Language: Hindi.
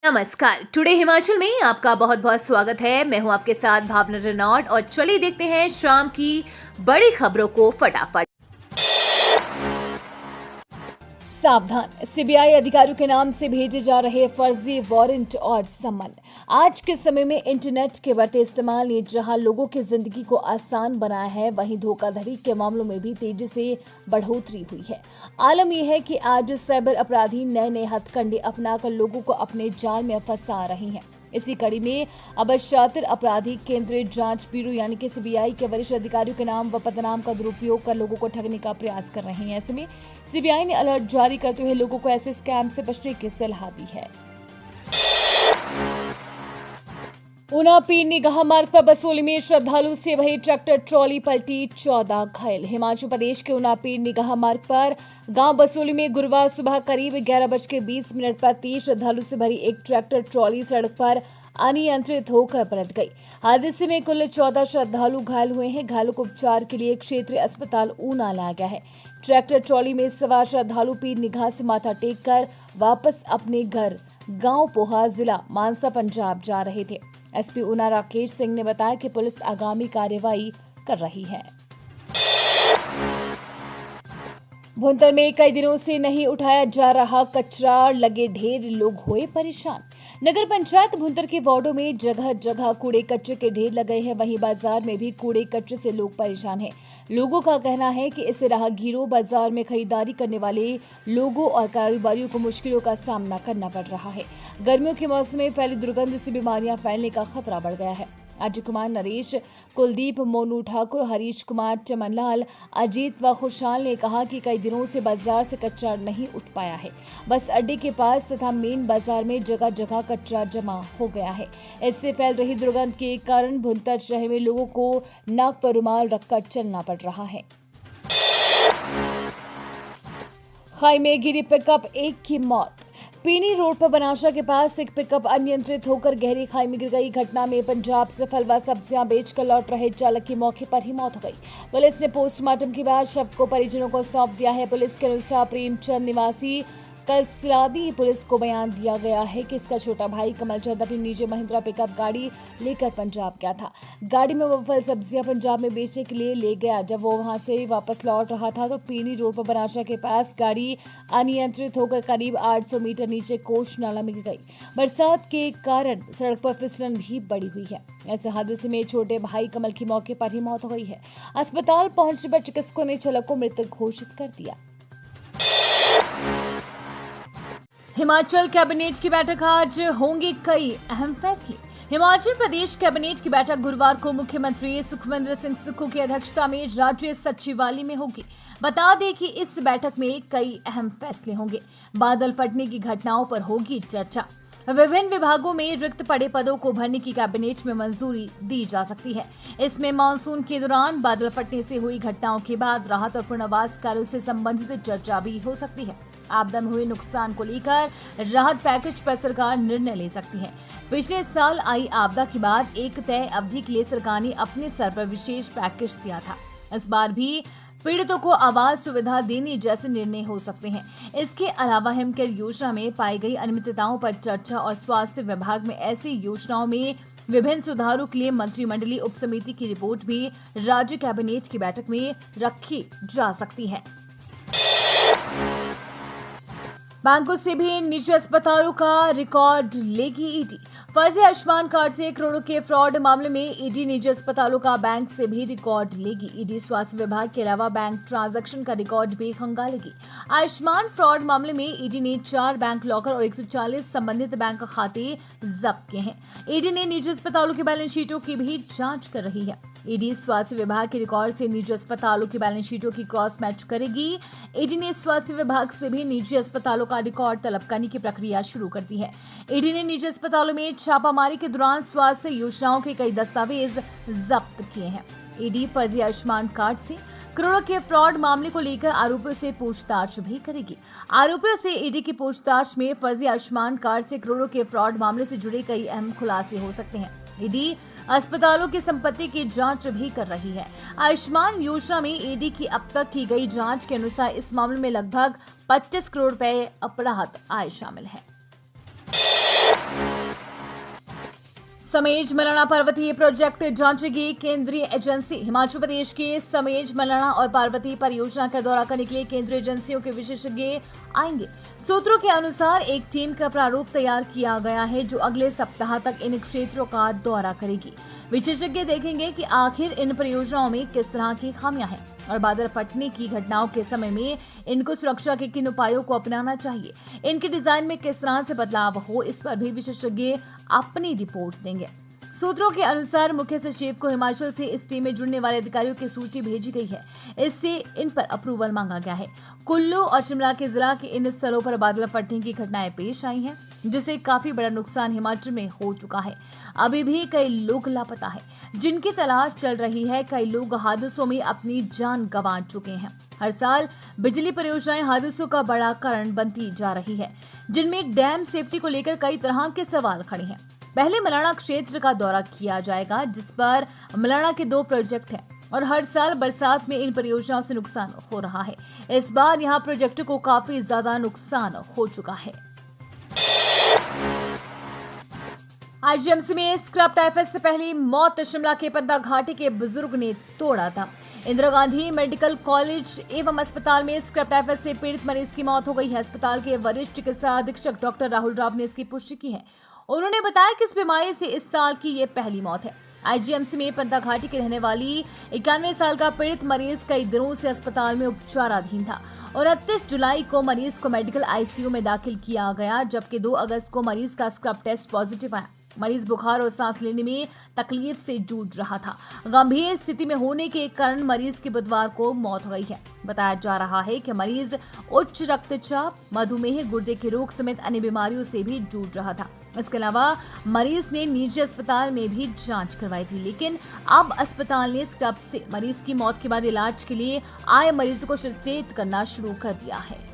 नमस्कार। टुडे हिमाचल में आपका बहुत बहुत स्वागत है। मैं हूं आपके साथ भावना रेनॉल्ड और चलिए देखते हैं शाम की बड़ी खबरों को फटाफट। सावधान, सीबीआई अधिकारियों के नाम से भेजे जा रहे फर्जी वारंट और सम्मन। आज के समय में इंटरनेट के बढ़ते इस्तेमाल ने जहां लोगों की जिंदगी को आसान बनाया है, वहीं धोखाधड़ी के मामलों में भी तेजी से बढ़ोतरी हुई है। आलम यह है कि आज साइबर अपराधी नए नए हथकंडे अपनाकर लोगों को अपने जाल में फंसा रहे हैं। इसी कड़ी में अब शातिर अपराधी केंद्रीय जांच ब्यूरो यानी कि सीबीआई के वरिष्ठ अधिकारियों के नाम व पदनाम का दुरुपयोग कर लोगों को ठगने का प्रयास कर रहे हैं। ऐसे में सीबीआई ने अलर्ट जारी करते हुए लोगों को ऐसे स्कैम से बचने की सलाह दी है। ऊना पीर निगाह मार्ग पर बसोली में श्रद्धालु से भरी ट्रैक्टर ट्रॉली पलटी, 14 घायल। हिमाचल प्रदेश के ऊना पीर निगाह मार्ग पर गांव बसोली में गुरुवार सुबह करीब 11:20 पर 30 श्रद्धालु से भरी एक ट्रैक्टर ट्रॉली सड़क पर अनियंत्रित होकर पलट गई। हादसे में कुल 14 श्रद्धालु घायल हुए हैं। घायलों को उपचार के लिए क्षेत्रीय अस्पताल ऊना लाया गया है। ट्रैक्टर ट्रॉली में सवार श्रद्धालु पीर निगाह से माथा टेक कर वापस अपने घर गांव पोहा, जिला मानसा, पंजाब जा रहे थे। एसपी ऊना राकेश सिंह ने बताया कि पुलिस आगामी कार्रवाई कर रही है। भुंतर में कई दिनों से नहीं उठाया जा रहा कचरा, लगे ढेर, लोग हुए परेशान। नगर पंचायत भुंतर के वार्डों में जगह जगह कूड़े कचरे के ढेर लगे हैं। वहीं बाजार में भी कूड़े कचरे से लोग परेशान हैं। लोगों का कहना है कि इससे राहगीरों, बाजार में खरीदारी करने वाले लोगों और कारोबारियों को मुश्किलों का सामना करना पड़ रहा है। गर्मियों के मौसम में फैली दुर्गंध से बीमारियां फैलने का खतरा बढ़ गया है। अजय कुमार, नरेश, कुलदीप, मोनू ठाकुर, हरीश कुमार, चमनलाल, अजीत व खुशहाल ने कहा कि कई दिनों से बाजार से कचरा नहीं उठ पाया है। बस अड्डे के पास तथा मेन बाजार में जगह जगह कचरा जमा हो गया है। इससे फैल रही दुर्गंध के कारण भुंतर शहर में लोगों को नाक पर रुमाल रखकर चलना पड़ रहा है। खाई में गिरी पिकअप, एक की मौत। पीनी रोड पर बनाशा के पास एक पिकअप अनियंत्रित होकर गहरी खाई में गिर गई। घटना में पंजाब से फल व सब्जियां बेचकर लौट रहे चालक की मौके पर ही मौत हो गई। पुलिस ने पोस्टमार्टम के बाद शव को परिजनों को सौंप दिया है। पुलिस के अनुसार प्रेमचंद निवासी कसलादी पुलिस को बयान दिया गया है कि इसका छोटा भाई कमलचंद अपनी निजी महिंद्रा पिकअप गाड़ी लेकर पंजाब गया था। गाड़ी में वो फल सब्जियां पंजाब में बेचने के लिए ले गया। जब वो वहां से वापस लौट रहा था तो पीनी रोड पर बनाशा के पास गाड़ी अनियंत्रित होकर करीब 800 मीटर नीचे कोच नाला में गिर गई। बरसात के कारण सड़क पर फिसलन भी बढ़ी हुई है। ऐसे हादसे में छोटे भाई कमल की मौके पर ही मौत हो गई है। अस्पताल पहुंचने पर चिकित्सकों ने चालक को मृत घोषित कर दिया। हिमाचल कैबिनेट की बैठक, आज होंगे कई अहम फैसले। हिमाचल प्रदेश कैबिनेट की बैठक गुरुवार को मुख्यमंत्री सुखविंदर सिंह सुक्खू की अध्यक्षता में राज्य सचिवालय में होगी। बता दें कि इस बैठक में कई अहम फैसले होंगे। बादल फटने की घटनाओं पर होगी चर्चा। विभिन्न विभागों में रिक्त पड़े पदों को भरने की कैबिनेट में मंजूरी दी जा सकती है। इसमें मानसून के दौरान बादल फटने से हुई घटनाओं के बाद राहत और पुनर्वास कार्यों से संबंधित चर्चा भी हो सकती है। आपदा में हुए नुकसान को लेकर राहत पैकेज पर सरकार निर्णय ले सकती है। पिछले साल आई आपदा के बाद एक तय अवधि के लिए सरकार ने अपने स्तर पर विशेष पैकेज दिया था। इस बार भी पीड़ितों को आवास सुविधा देने जैसे निर्णय हो सकते हैं। इसके अलावा हिमकेयर योजना में पाई गई अनियमितताओं पर चर्चा और स्वास्थ्य विभाग में ऐसी योजनाओं में विभिन्न सुधारों के लिए मंत्रिमंडलीय उपसमिति की रिपोर्ट भी राज्य कैबिनेट की बैठक में रखी जा सकती है। बैंकों से भी निजी अस्पतालों का रिकॉर्ड लेगी ईडी। फर्जी आयुष्मान कार्ड से करोड़ों के फ्रॉड मामले में ईडी निजी अस्पतालों का बैंक से भी रिकॉर्ड लेगी। ईडी स्वास्थ्य विभाग के अलावा बैंक ट्रांजैक्शन का रिकॉर्ड भी खंगालेगी। आयुष्मान फ्रॉड मामले में ईडी ने 4 बैंक लॉकर और 140 संबंधित बैंक खाते जब्त किए हैं। ईडी ने निजी अस्पतालों के बैलेंस शीटों की भी जांच कर रही है। ईडी स्वास्थ्य विभाग के रिकॉर्ड से निजी अस्पतालों की बैलेंस शीटों की क्रॉस मैच करेगी। ईडी ने स्वास्थ्य विभाग से भी निजी अस्पतालों का रिकॉर्ड तलब करने की प्रक्रिया शुरू कर दी है। ईडी ने निजी अस्पतालों में छापामारी के दौरान स्वास्थ्य योजनाओं के कई दस्तावेज जब्त किए हैं। ईडी फर्जी आयुष्मान कार्ड से करोड़ों के फ्रॉड मामले को लेकर आरोपियों से पूछताछ भी करेगी। आरोपियों से ईडी की पूछताछ में फर्जी आयुष्मान कार्ड से करोड़ों के फ्रॉड मामले से जुड़े कई अहम खुलासे हो सकते हैं। ईडी अस्पतालों की संपत्ति की जांच भी कर रही है। आयुष्मान योजना में ईडी की अब तक की गई जांच के अनुसार इस मामले में लगभग 25 करोड़ रुपए अपराध आय शामिल है। समेज मलाना पार्वती प्रोजेक्ट जांचेगी केंद्रीय एजेंसी। हिमाचल प्रदेश के समेज मलाना और पार्वती परियोजना का दौरा करने के लिए केंद्रीय एजेंसियों के विशेषज्ञ आएंगे। सूत्रों के अनुसार एक टीम का प्रारूप तैयार किया गया है जो अगले सप्ताह तक इन क्षेत्रों का दौरा करेगी। विशेषज्ञ देखेंगे कि आखिर इन परियोजनाओं में किस तरह की खामियां हैं और बादल फटने की घटनाओं के समय में इनको सुरक्षा के किन उपायों को अपनाना चाहिए, इनके डिजाइन में किस तरह से बदलाव हो, इस पर भी विशेषज्ञ अपनी रिपोर्ट देंगे। सूत्रों के अनुसार मुख्य सचिव को हिमाचल से इस टीम में जुड़ने वाले अधिकारियों की सूची भेजी गई है। इससे इन पर अप्रूवल मांगा गया है। कुल्लू और शिमला के जिला के इन स्थलों पर बादल फटने की घटनाएं पेश आई हैं, जिससे काफी बड़ा नुकसान हिमाचल में हो चुका है। अभी भी कई लोग लापता है, जिनकी तलाश चल रही है। कई लोग हादसों में अपनी जान गंवा चुके हैं। हर साल बिजली परियोजनाएं हादसों का बड़ा कारण बनती जा रही है, जिनमें डैम सेफ्टी को लेकर कई तरह के सवाल खड़े हैं। पहले मलाना क्षेत्र का दौरा किया जाएगा, जिस पर मलाना के 2 प्रोजेक्ट हैं और हर साल बरसात में इन परियोजनाओं से नुकसान हो रहा है। इस बार यहां प्रोजेक्ट को काफी ज्यादा नुकसान हो चुका है। आईजीएमसी में स्क्रब टाइफस से पहली मौत। शिमला के पंता घाटी के बुजुर्ग ने तोड़ा था। इंदिरा गांधी मेडिकल कॉलेज एवं अस्पताल में स्क्रब टाइफस से पीड़ित मरीज की मौत हो गई है। अस्पताल के वरिष्ठ चिकित्सा अधीक्षक डॉक्टर राहुल राव ने इसकी पुष्टि की है। उन्होंने बताया कि इस बीमारी से इस साल की ये पहली मौत है। आईजीएमसी में पंता घाटी के रहने वाली 91 साल का पीड़ित मरीज कई दिनों से अस्पताल में उपचाराधीन था और 29 जुलाई को मरीज को मेडिकल आईसीयू में दाखिल किया गया, जबकि 2 अगस्त को मरीज का स्क्रब टेस्ट पॉजिटिव आया। मरीज बुखार और सांस लेने में तकलीफ से जूझ रहा था। गंभीर स्थिति में होने के कारण मरीज की बुधवार को मौत हो गई है। बताया जा रहा है कि मरीज उच्च रक्तचाप, मधुमेह, गुर्दे के रोग समेत अन्य बीमारियों से भी जूझ रहा था। इसके अलावा मरीज ने निजी अस्पताल में भी जांच करवाई थी, लेकिन अब अस्पताल ने स्क्रब से मरीज की मौत के बाद इलाज के लिए आए मरीजों को सचेत करना शुरू कर दिया है।